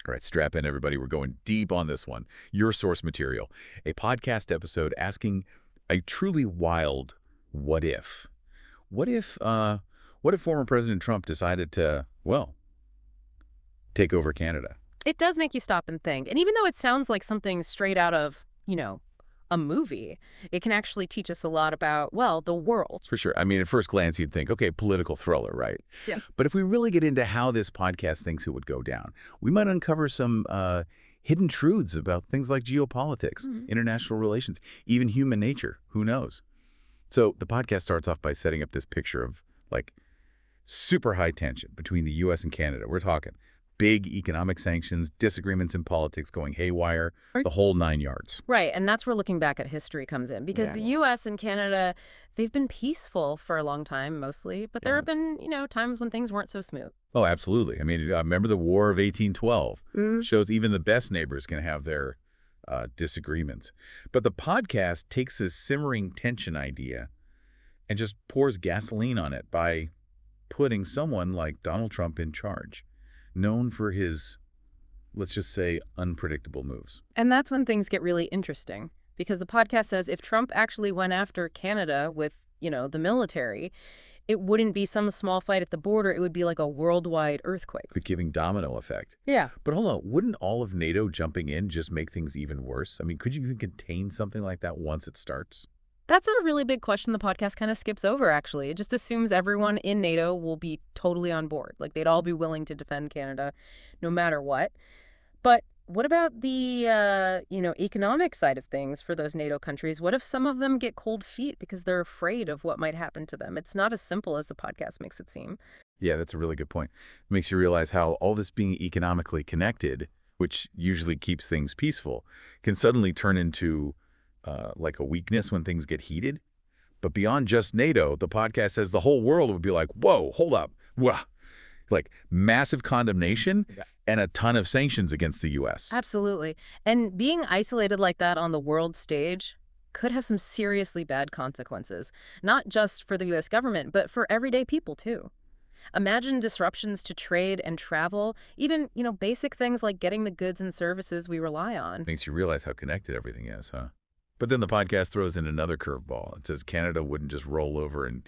All right, strap in, everybody. We're going deep on this one. Your source material, a podcast episode asking a truly wild what if. What if, what if former President Trump decided to, well, take over Canada? It does make you stop and think. And even though it sounds like something straight out of, a movie, it can actually teach us a lot about, well, the world. For sure. I mean, at first glance, you'd think, okay, political thriller, right? Yeah. But if we really get into how this podcast thinks it would go down, we might uncover some hidden truths about things like geopolitics, international relations, even human nature. Who knows? So the podcast starts off by setting up this picture of, like, super high tension between the U.S. and Canada. We're talking big economic sanctions, disagreements in politics going haywire, the whole 9 yards. Right, and that's where looking back at history comes in. Because the U.S. and Canada, they've been peaceful for a long time, mostly. But there have been, times when things weren't so smooth. Oh, absolutely. I mean, remember the War of 1812? Shows even the best neighbors can have their disagreements. But the podcast takes this simmering tension idea and just pours gasoline on it by putting someone like Donald Trump in charge, known for his, let's just say, unpredictable moves. And that's when things get really interesting. Because the podcast says if Trump actually went after Canada with, the military, it wouldn't be some small fight at the border. It would be like a worldwide earthquake. Giving domino effect. Yeah. But hold on, wouldn't all of NATO jumping in just make things even worse? I mean, could you even contain something like that once it starts? That's a really big question the podcast kind of skips over, actually. It just assumes everyone in NATO will be totally on board. Like, they'd all be willing to defend Canada no matter what. But what about the, economic side of things for those NATO countries? What if some of them get cold feet because they're afraid of what might happen to them? It's not as simple as the podcast makes it seem. Yeah, that's a really good point. It makes you realize how all this being economically connected, which usually keeps things peaceful, can suddenly turn into like a weakness when things get heated. But beyond just NATO, the podcast says the whole world would be like, whoa, hold up. Whoa. Like massive condemnation and a ton of sanctions against the U.S. Absolutely. And being isolated like that on the world stage could have some seriously bad consequences, not just for the U.S. government, but for everyday people, too. Imagine disruptions to trade and travel, even, basic things like getting the goods and services we rely on. Makes you realize how connected everything is, huh? But then the podcast throws in another curveball. It says Canada wouldn't just roll over and,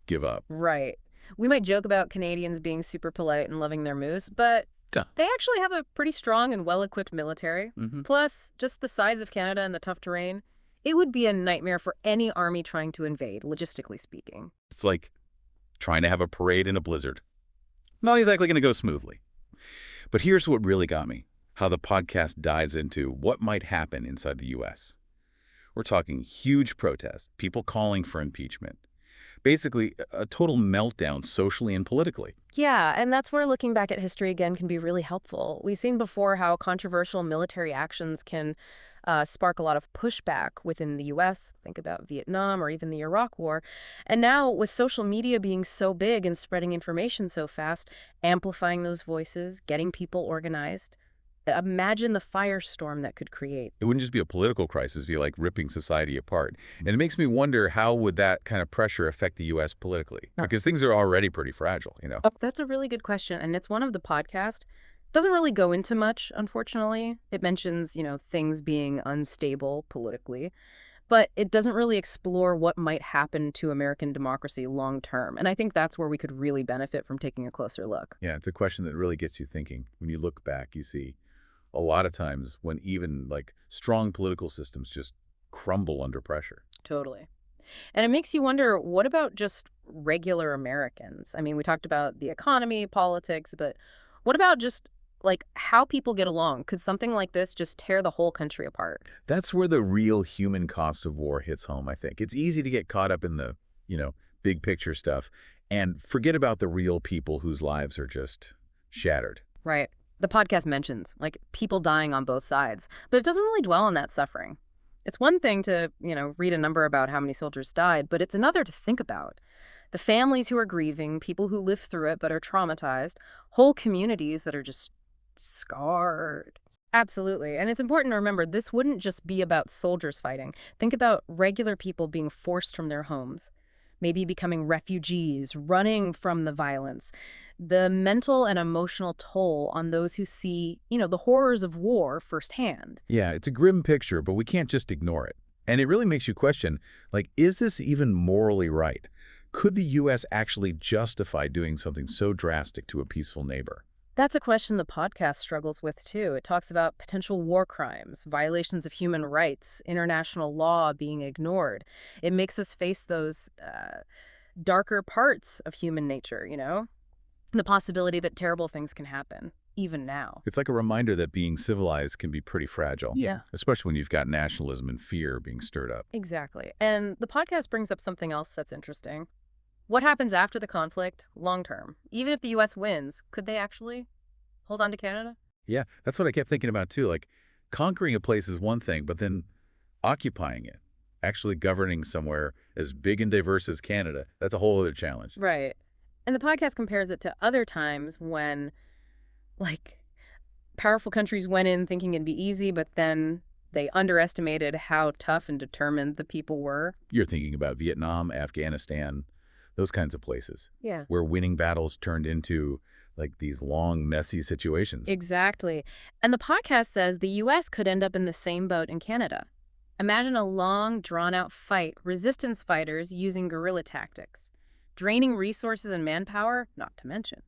give up. Right. We might joke about Canadians being super polite and loving their moose, but they actually have a pretty strong and well-equipped military. Plus, just the size of Canada and the tough terrain, it would be a nightmare for any army trying to invade, logistically speaking. It's like trying to have a parade in a blizzard. Not exactly going to go smoothly. But here's what really got me, how the podcast dives into what might happen inside the U.S. We're talking huge protests, people calling for impeachment. Basically, a total meltdown socially and politically. Yeah, and that's where looking back at history again can be really helpful. We've seen before how controversial military actions can spark a lot of pushback within the U.S. Think about Vietnam or even the Iraq War. And now, with social media being so big and spreading information so fast, amplifying those voices, getting people organized, imagine the firestorm that could create. It wouldn't just be a political crisis, it'd be like ripping society apart. And it makes me wonder, how would that kind of pressure affect the U.S. politically? Because things are already pretty fragile, Oh, that's a really good question. And it's one of the podcast doesn't really go into much, unfortunately. It mentions, things being unstable politically. But it doesn't really explore what might happen to American democracy long term. And I think that's where we could really benefit from taking a closer look. Yeah, it's a question that really gets you thinking. When you look back, you see a lot of times when even like strong political systems just crumble under pressure. Totally. And it makes you wonder, what about just regular Americans? I mean, we talked about the economy, politics, but what about just like how people get along? Could something like this just tear the whole country apart? That's where the real human cost of war hits home, I think. It's easy to get caught up in the, big picture stuff and forget about the real people whose lives are just shattered. Right. The podcast mentions, like, people dying on both sides, but it doesn't really dwell on that suffering. It's one thing to, read a number about how many soldiers died, but it's another to think about. The families who are grieving, people who live through it but are traumatized, whole communities that are just scarred. Absolutely. And it's important to remember this wouldn't just be about soldiers fighting. Think about regular people being forced from their homes. maybe becoming refugees, running from the violence. The mental and emotional toll on those who see, the horrors of war firsthand. Yeah, it's a grim picture, but we can't just ignore it. And it really makes you question, like, is this even morally right? Could the U.S. actually justify doing something so drastic to a peaceful neighbor? That's a question the podcast struggles with, too. It talks about potential war crimes, violations of human rights, international law being ignored. It makes us face those darker parts of human nature, the possibility that terrible things can happen, even now. It's like a reminder that being civilized can be pretty fragile. Yeah. Especially when you've got nationalism and fear being stirred up. Exactly. And the podcast brings up something else that's interesting. What happens after the conflict, long term? Even if the U.S. wins, could they actually hold on to Canada? Yeah, that's what I kept thinking about too. Like, conquering a place is one thing, but then occupying it, actually governing somewhere as big and diverse as Canada, that's a whole other challenge. Right. And the podcast compares it to other times when, like, powerful countries went in thinking it'd be easy, but then they underestimated how tough and determined the people were. You're thinking about Vietnam, Afghanistan, those kinds of places. Yeah. Where winning battles turned into like these long, messy situations. Exactly. And the podcast says the U.S. could end up in the same boat in Canada. Imagine a long, drawn-out fight, resistance fighters using guerrilla tactics, draining resources and manpower, not to mention.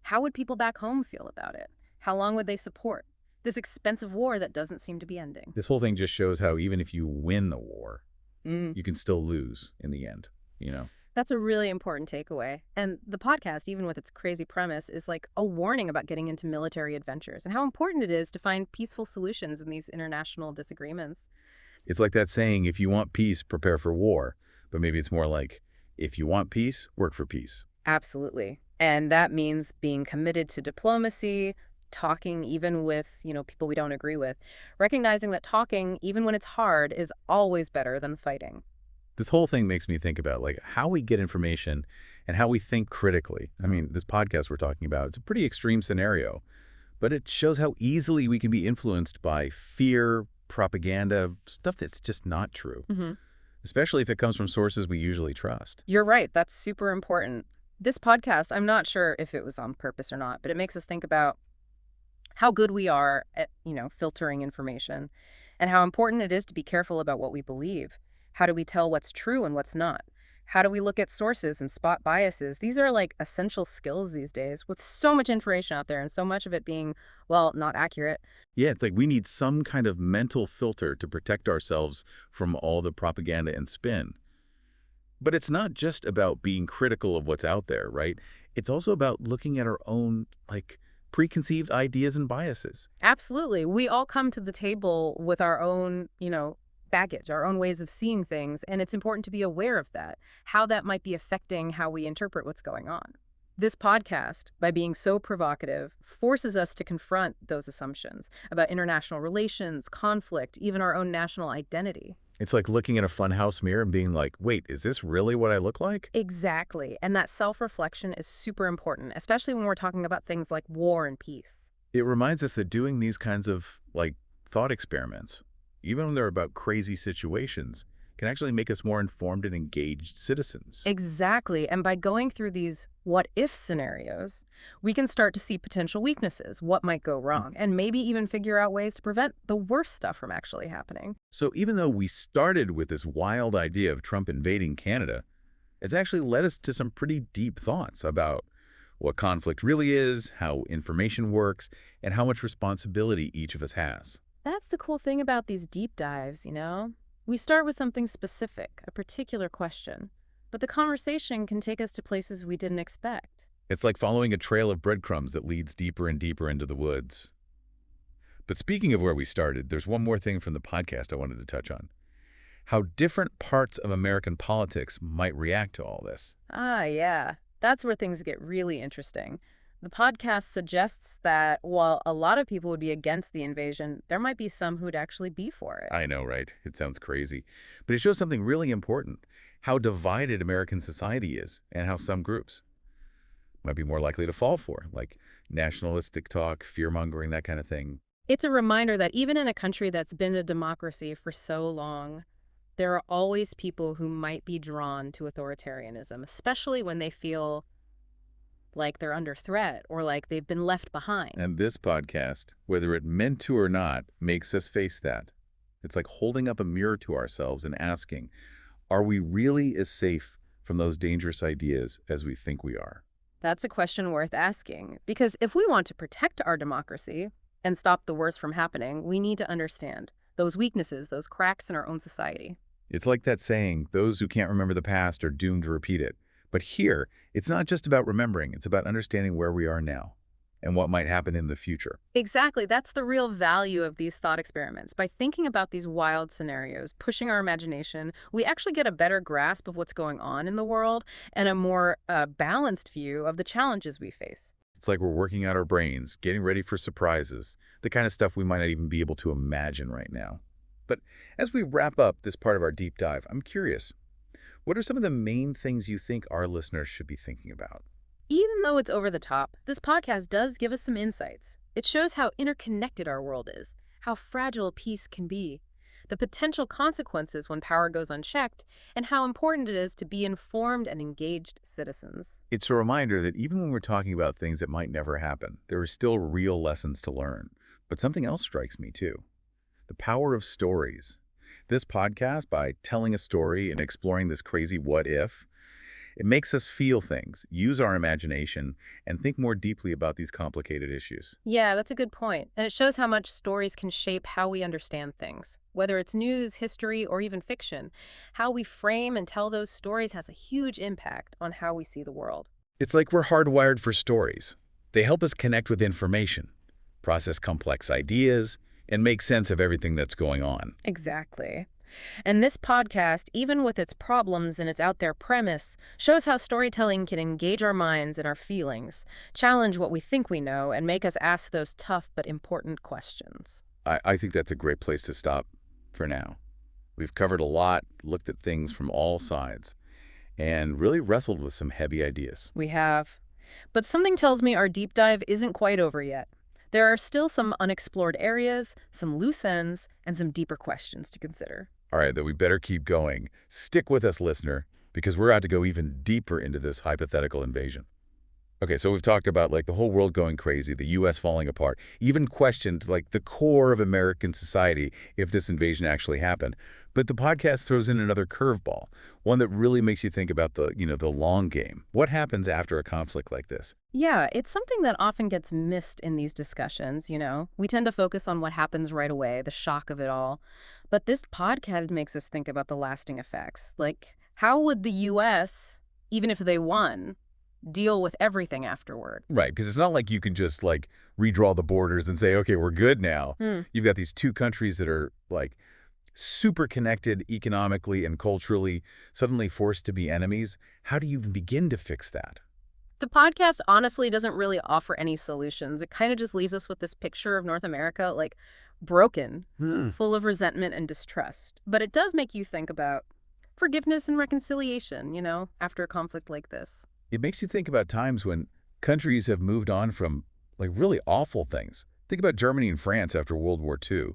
How would people back home feel about it? How long would they support this expensive war that doesn't seem to be ending? This whole thing just shows how even if you win the war, you can still lose in the end. That's a really important takeaway. And the podcast, even with its crazy premise, is like a warning about getting into military adventures and how important it is to find peaceful solutions in these international disagreements. It's like that saying, if you want peace, prepare for war. But maybe it's more like, if you want peace, work for peace. Absolutely. And that means being committed to diplomacy, talking even with, people we don't agree with, recognizing that talking, even when it's hard, is always better than fighting. This whole thing makes me think about like how we get information and how we think critically. I mean, this podcast we're talking about, it's a pretty extreme scenario, but it shows how easily we can be influenced by fear, propaganda, stuff that's just not true, especially if it comes from sources we usually trust. You're right. That's super important. This podcast, I'm not sure if it was on purpose or not, but it makes us think about how good we are at, filtering information and how important it is to be careful about what we believe. How do we tell what's true and what's not? How do we look at sources and spot biases? These are like essential skills these days with so much information out there and so much of it being, well, not accurate. Yeah, it's like we need some kind of mental filter to protect ourselves from all the propaganda and spin. But it's not just about being critical of what's out there, right? It's also about looking at our own, preconceived ideas and biases. Absolutely. We all come to the table with our own, baggage, our own ways of seeing things, and it's important to be aware of that, how that might be affecting how we interpret what's going on. This podcast, by being so provocative, forces us to confront those assumptions about international relations, conflict, even our own national identity. It's like looking in a funhouse mirror and being like, wait, is this really what I look like? Exactly. And that self-reflection is super important, especially when we're talking about things like war and peace. It reminds us that doing these kinds of, thought experiments, even when they're about crazy situations, can actually make us more informed and engaged citizens. Exactly. And by going through these what-if scenarios, we can start to see potential weaknesses, what might go wrong, and maybe even figure out ways to prevent the worst stuff from actually happening. So even though we started with this wild idea of Trump invading Canada, it's actually led us to some pretty deep thoughts about what conflict really is, how information works, and how much responsibility each of us has. That's the cool thing about these deep dives, We start with something specific, a particular question, but the conversation can take us to places we didn't expect. It's like following a trail of breadcrumbs that leads deeper and deeper into the woods. But speaking of where we started, there's one more thing from the podcast I wanted to touch on. How different parts of American politics might react to all this. Ah, yeah. That's where things get really interesting. The podcast suggests that while a lot of people would be against the invasion, there might be some who'd actually be for it. I know, right? It sounds crazy. But it shows something really important, how divided American society is and how some groups might be more likely to fall for, like nationalistic talk, fear-mongering, that kind of thing. It's a reminder that even in a country that's been a democracy for so long, there are always people who might be drawn to authoritarianism, especially when they feel like they're under threat or like they've been left behind. And this podcast, whether it meant to or not, makes us face that. It's like holding up a mirror to ourselves and asking, are we really as safe from those dangerous ideas as we think we are? That's a question worth asking, because if we want to protect our democracy and stop the worst from happening, we need to understand those weaknesses, those cracks in our own society. It's like that saying, those who can't remember the past are doomed to repeat it. But here, it's not just about remembering, it's about understanding where we are now and what might happen in the future. Exactly. That's the real value of these thought experiments. By thinking about these wild scenarios, pushing our imagination, we actually get a better grasp of what's going on in the world and a more balanced view of the challenges we face. It's like we're working out our brains, getting ready for surprises, the kind of stuff we might not even be able to imagine right now. But as we wrap up this part of our deep dive, I'm curious, what are some of the main things you think our listeners should be thinking about? Even though it's over the top, this podcast does give us some insights. It shows how interconnected our world is, how fragile peace can be, the potential consequences when power goes unchecked, and how important it is to be informed and engaged citizens. It's a reminder that even when we're talking about things that might never happen, there are still real lessons to learn. But something else strikes me too. The power of stories. This podcast, by telling a story and exploring this crazy what if, it makes us feel things, use our imagination, and think more deeply about these complicated issues. Yeah, that's a good point. And it shows how much stories can shape how we understand things. Whether it's news, history, or even fiction, how we frame and tell those stories has a huge impact on how we see the world. It's like we're hardwired for stories. They help us connect with information, process complex ideas, and make sense of everything that's going on. Exactly. And this podcast, even with its problems and its out there premise, shows how storytelling can engage our minds and our feelings, challenge what we think we know, and make us ask those tough but important questions. I think that's a great place to stop for now. We've covered a lot, looked at things from all sides, and really wrestled with some heavy ideas. We have. But something tells me our deep dive isn't quite over yet. There are still some unexplored areas, some loose ends, and some deeper questions to consider. All right, then we better keep going. Stick with us, listener, because we're out to go even deeper into this hypothetical invasion. Okay, so we've talked about like the whole world going crazy, the U.S. falling apart, even questioned like the core of American society if this invasion actually happened. But the podcast throws in another curveball, one that really makes you think about the long game. What happens after a conflict like this? Yeah, it's something that often gets missed in these discussions. We tend to focus on what happens right away, the shock of it all. But this podcast makes us think about the lasting effects. Like, how would the U.S., even if they won, deal with everything afterward? Right, because it's not like you can just like redraw the borders and say, okay, we're good now. You've got these two countries that are like super connected economically and culturally, suddenly forced to be enemies. How do you even begin to fix that? The podcast honestly doesn't really offer any solutions. It kind of just leaves us with this picture of North America, like broken, full of resentment and distrust. But it does make you think about forgiveness and reconciliation, after a conflict like this. It makes you think about times when countries have moved on from like really awful things. Think about Germany and France after World War II,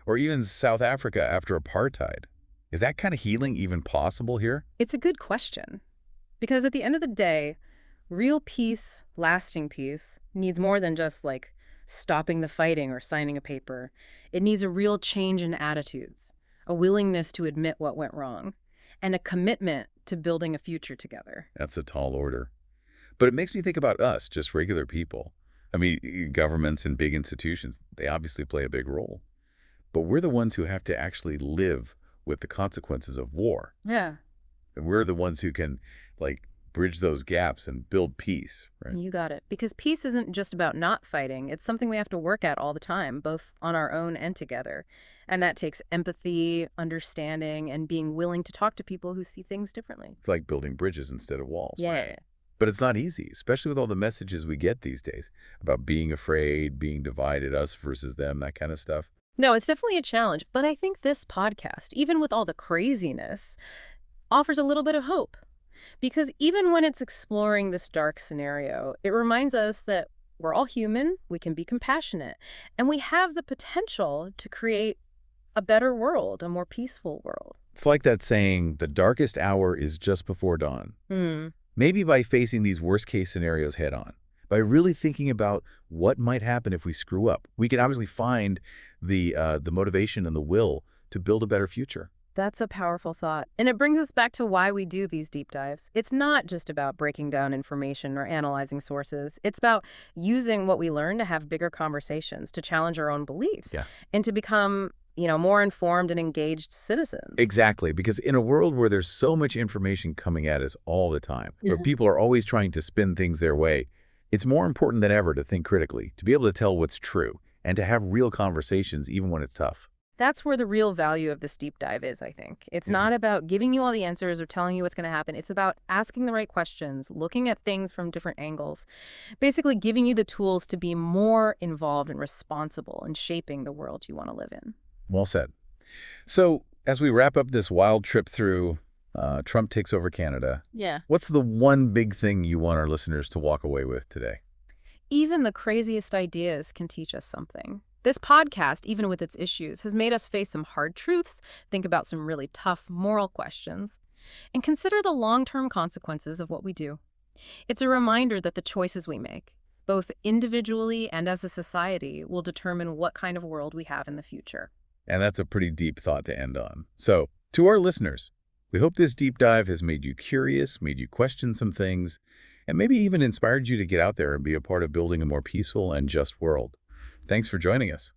or even South Africa after apartheid. Is that kind of healing even possible here? It's a good question. Because at the end of the day, real peace, lasting peace, needs more than just like stopping the fighting or signing a paper. It needs a real change in attitudes, a willingness to admit what went wrong, and a commitment to building a future together. That's a tall order. But it makes me think about us, just regular people. I mean, governments and big institutions, they obviously play a big role. But we're the ones who have to actually live with the consequences of war. Yeah. And we're the ones who can, like, bridge those gaps and build peace, right? You got it. Because peace isn't just about not fighting. It's something we have to work at all the time, both on our own and together. And that takes empathy, understanding, and being willing to talk to people who see things differently. It's like building bridges instead of walls. Yeah. Right? But it's not easy, especially with all the messages we get these days about being afraid, being divided, us versus them, that kind of stuff. No, it's definitely a challenge. But I think this podcast, even with all the craziness, offers a little bit of hope. Because even when it's exploring this dark scenario, it reminds us that we're all human, we can be compassionate, and we have the potential to create a better world, a more peaceful world. It's like that saying, the darkest hour is just before dawn. Hmm. Maybe by facing these worst-case scenarios head-on, by really thinking about what might happen if we screw up, we can obviously find the motivation and the will to build a better future. That's a powerful thought. And it brings us back to why we do these deep dives. It's not just about breaking down information or analyzing sources. It's about using what we learn to have bigger conversations, to challenge our own beliefs, Yeah. and to become, more informed and engaged citizens. Exactly, because in a world where there's so much information coming at us all the time, where Yeah. people are always trying to spin things their way, it's more important than ever to think critically, to be able to tell what's true, and to have real conversations even when it's tough. That's where the real value of this deep dive is, I think. It's not about giving you all the answers or telling you what's going to happen. It's about asking the right questions, looking at things from different angles, basically giving you the tools to be more involved and responsible in shaping the world you want to live in. Well said. So, as we wrap up this wild trip through Trump takes over Canada, Yeah. what's the one big thing you want our listeners to walk away with today? Even the craziest ideas can teach us something. This podcast, even with its issues, has made us face some hard truths, think about some really tough moral questions, and consider the long-term consequences of what we do. It's a reminder that the choices we make, both individually and as a society, will determine what kind of world we have in the future. And that's a pretty deep thought to end on. So, to our listeners, we hope this deep dive has made you curious, made you question some things, and maybe even inspired you to get out there and be a part of building a more peaceful and just world. Thanks for joining us.